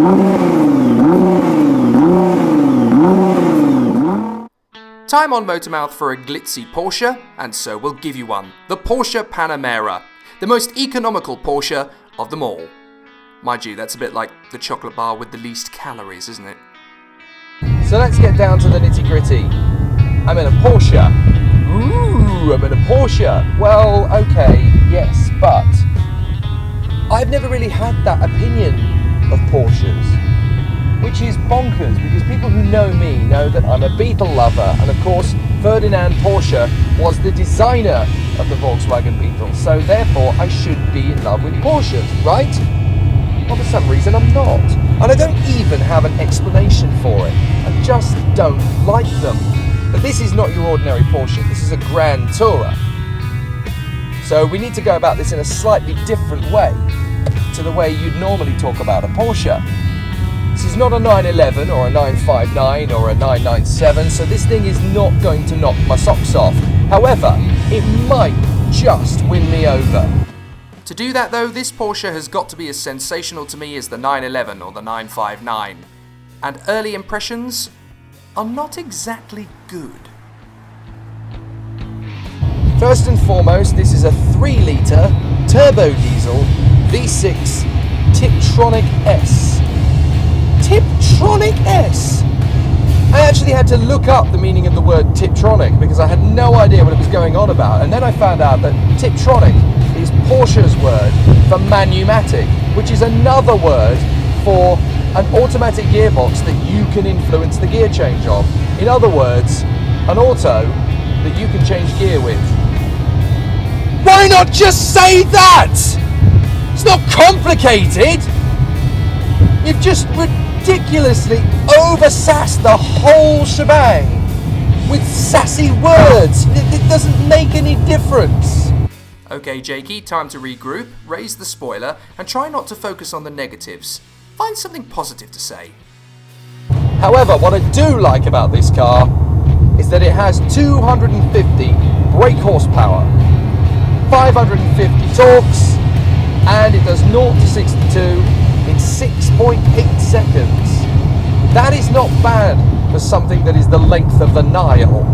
Time on Motormouth for a glitzy Porsche, and so we'll give you one. The Porsche Panamera, the most economical Porsche of them all. Mind you, that's a bit like the chocolate bar with the least calories, isn't it? So let's get down to the nitty gritty. I'm in a Porsche. Ooh, I'm in a Porsche. Well, okay, yes, but I've never really had that opinion of Porsches, which is bonkers because people who know me know that I'm a Beetle lover, and of course Ferdinand Porsche was the designer of the Volkswagen Beetle, so therefore I should be in love with Porsches, right? Well, for some reason I'm not, and I don't even have an explanation for it. I just don't like them. But this is not your ordinary Porsche, this is a Grand Tourer. So we need to go about this in a slightly different way to the way you'd normally talk about a Porsche. This is not a 911 or a 959 or a 997, so this thing is not going to knock my socks off. However, it might just win me over. To do that though, this Porsche has got to be as sensational to me as the 911 or the 959. And early impressions are not exactly good. First and foremost, this is a 3-litre turbo diesel V6 Tiptronic S. Tiptronic S! I actually had to look up the meaning of the word Tiptronic because I had no idea what it was going on about, and then I found out that Tiptronic is Porsche's word for manumatic, which is another word for an automatic gearbox that you can influence the gear change of. In other words, an auto that you can change gear with. Why not just say that? It's not complicated! You've just ridiculously oversassed the whole shebang with sassy words. It doesn't make any difference. Okay, Jakey, time to regroup, raise the spoiler, and try not to focus on the negatives. Find something positive to say. However, what I do like about this car is that it has 250 brake horsepower, 550 torques, and it does 0 to 62 in 6.8 seconds. That is not bad for something that is the length of the Nile.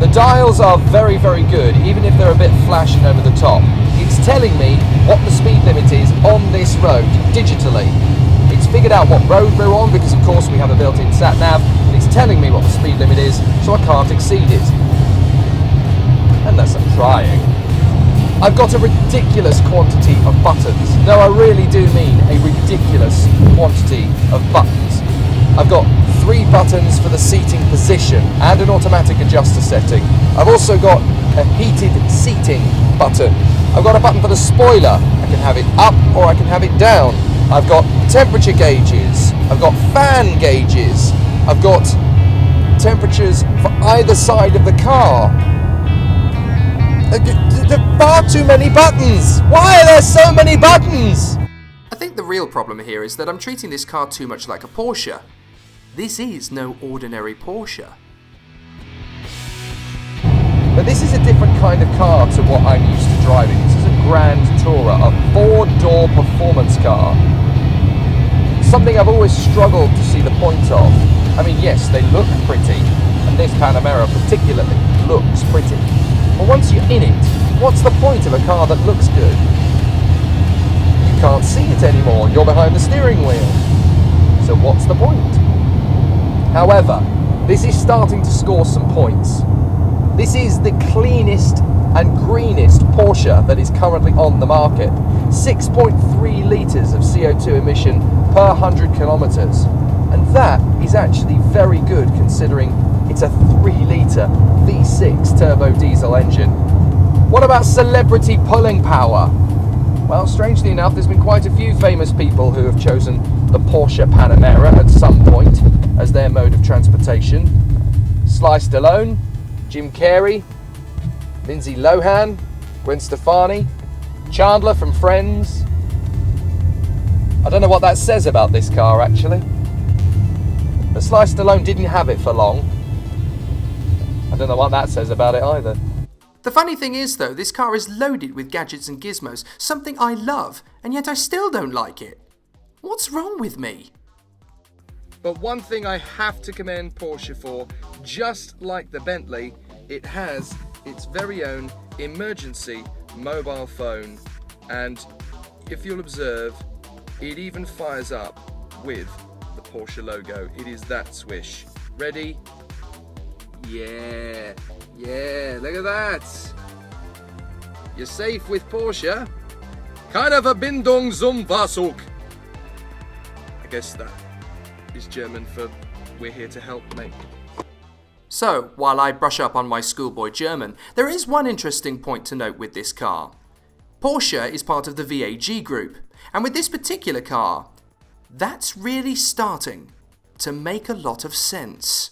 The dials are very, very good, even if they're a bit flashing over the top. It's telling me what the speed limit is on this road, digitally. It's figured out what road we're on, because of course we have a built-in sat-nav, and it's telling me what the speed limit is, so I can't exceed it. Unless I'm trying. I've got a ridiculous quantity of buttons. No, I really do mean a ridiculous quantity of buttons. I've got 3 buttons for the seating position and an automatic adjuster setting. I've also got a heated seating button. I've got a button for the spoiler. I can have it up or I can have it down. I've got temperature gauges. I've got fan gauges. I've got temperatures for either side of the car. There are far too many buttons! Why are there so many buttons? I think the real problem here is that I'm treating this car too much like a Porsche. This is no ordinary Porsche. But this is a different kind of car to what I'm used to driving. This is a Grand Tourer, a 4-door performance car. Something I've always struggled to see the point of. I mean, yes, they look pretty, and this Panamera particularly looks pretty. But once you're in it, what's the point of a car that looks good? You can't see it anymore, you're behind the steering wheel. So what's the point? However, this is starting to score some points. This is the cleanest and greenest Porsche that is currently on the market. 6.3 litres of CO2 emission per 100 kilometres. And that is actually very good considering it's a 3-litre V6 turbo diesel engine. What about celebrity pulling power? Well, strangely enough, there's been quite a few famous people who have chosen the Porsche Panamera at some point as their mode of transportation. Sly Stallone, Jim Carrey, Lindsay Lohan, Gwen Stefani, Chandler from Friends. I don't know what that says about this car, actually. But Sly Stallone didn't have it for long. I don't know what that says about it either. The funny thing is, though, this car is loaded with gadgets and gizmos, something I love, and yet I still don't like it. What's wrong with me? But one thing I have to commend Porsche for, just like the Bentley, it has its very own emergency mobile phone. And if you'll observe, it even fires up with the Porsche logo. It is that swish. Ready? Yeah, look at that. You're safe with Porsche. Keine Verbindung zum Fahrzeug. I guess that is German for we're here to help, mate. So, while I brush up on my schoolboy German, there is one interesting point to note with this car. Porsche is part of the VAG group, and with this particular car, that's really starting to make a lot of sense.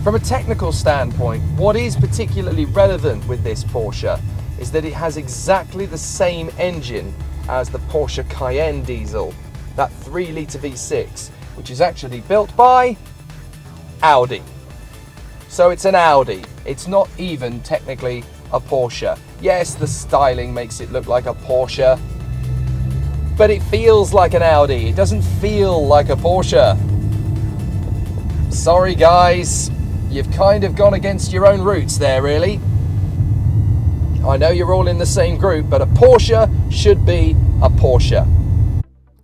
From a technical standpoint, what is particularly relevant with this Porsche is that it has exactly the same engine as the Porsche Cayenne diesel, that 3-litre V6, which is actually built by Audi. So it's an Audi. It's not even technically a Porsche. Yes, the styling makes it look like a Porsche, but it feels like an Audi. It doesn't feel like a Porsche. Sorry guys, you've kind of gone against your own roots there, really. I know you're all in the same group, but a Porsche should be a Porsche.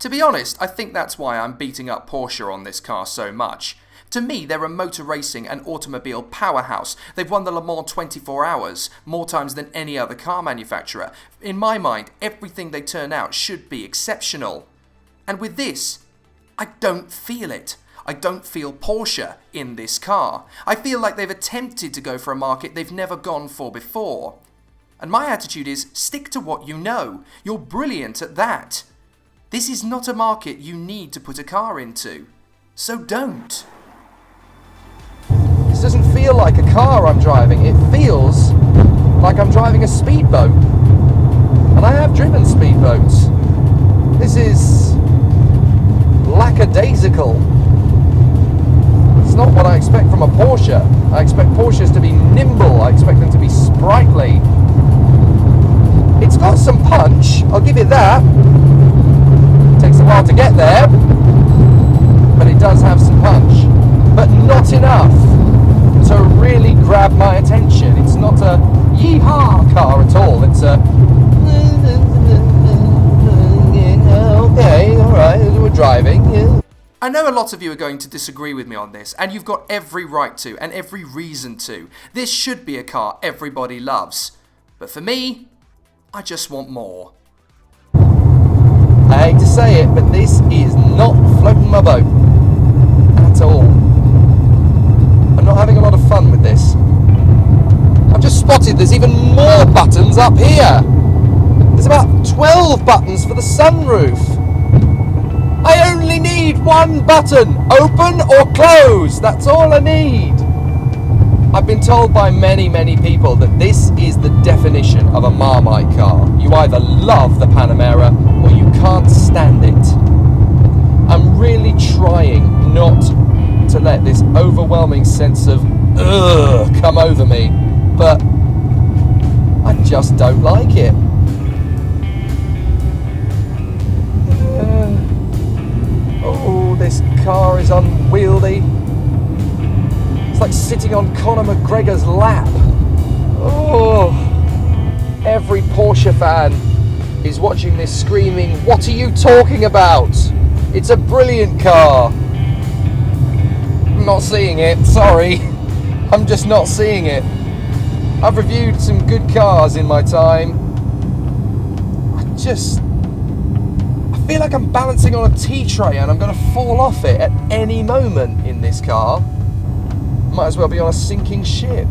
To be honest, I think that's why I'm beating up Porsche on this car so much. To me, they're a motor racing and automobile powerhouse. They've won the Le Mans 24 hours, more times than any other car manufacturer. In my mind, everything they turn out should be exceptional. And with this, I don't feel it. I don't feel Porsche in this car. I feel like they've attempted to go for a market they've never gone for before. And my attitude is, stick to what you know. You're brilliant at that. This is not a market you need to put a car into. So don't. This doesn't feel like a car I'm driving. It feels like I'm driving a speedboat. And I have driven speedboats. This is lackadaisical. It's not what I expect from a Porsche. I expect Porsches to be nimble. I expect them to be sprightly. It's got some punch, I'll give it that. Takes a while to get there, but it does have some punch. But not enough to really grab my attention. It's not a yee-haw car at all. It's a okay, alright, we're driving. Yeah. I know a lot of you are going to disagree with me on this, and you've got every right to, and every reason to. This should be a car everybody loves. But for me, I just want more. I hate to say it, but this is not floating my boat at all. I'm not having a lot of fun with this. I've just spotted there's even more buttons up here. There's about 12 buttons for the sunroof. I only need one button, open or close. That's all I need. I've been told by many people that this is the definition of a Marmite car. You either love the Panamera or you can't stand it. I'm really trying not to let this overwhelming sense of ugh come over me, but I just don't like it. Oh, this car is unwieldy. It's like sitting on Conor McGregor's lap. Oh, every Porsche fan is watching this screaming, "What are you talking about? It's a brilliant car." I'm not seeing it, sorry. I'm just not seeing it. I've reviewed some good cars in my time. I feel like I'm balancing on a tea tray and I'm going to fall off it at any moment in this car. Might as well be on a sinking ship.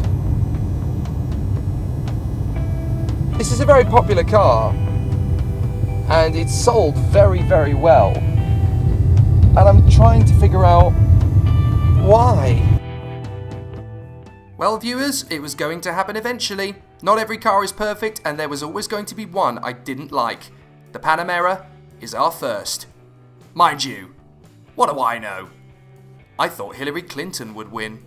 This is a very popular car and it's sold very well. And I'm trying to figure out why. Well, viewers, it was going to happen eventually. Not every car is perfect, and there was always going to be one I didn't like. The Panamera is our first. Mind you, what do I know? I thought Hillary Clinton would win.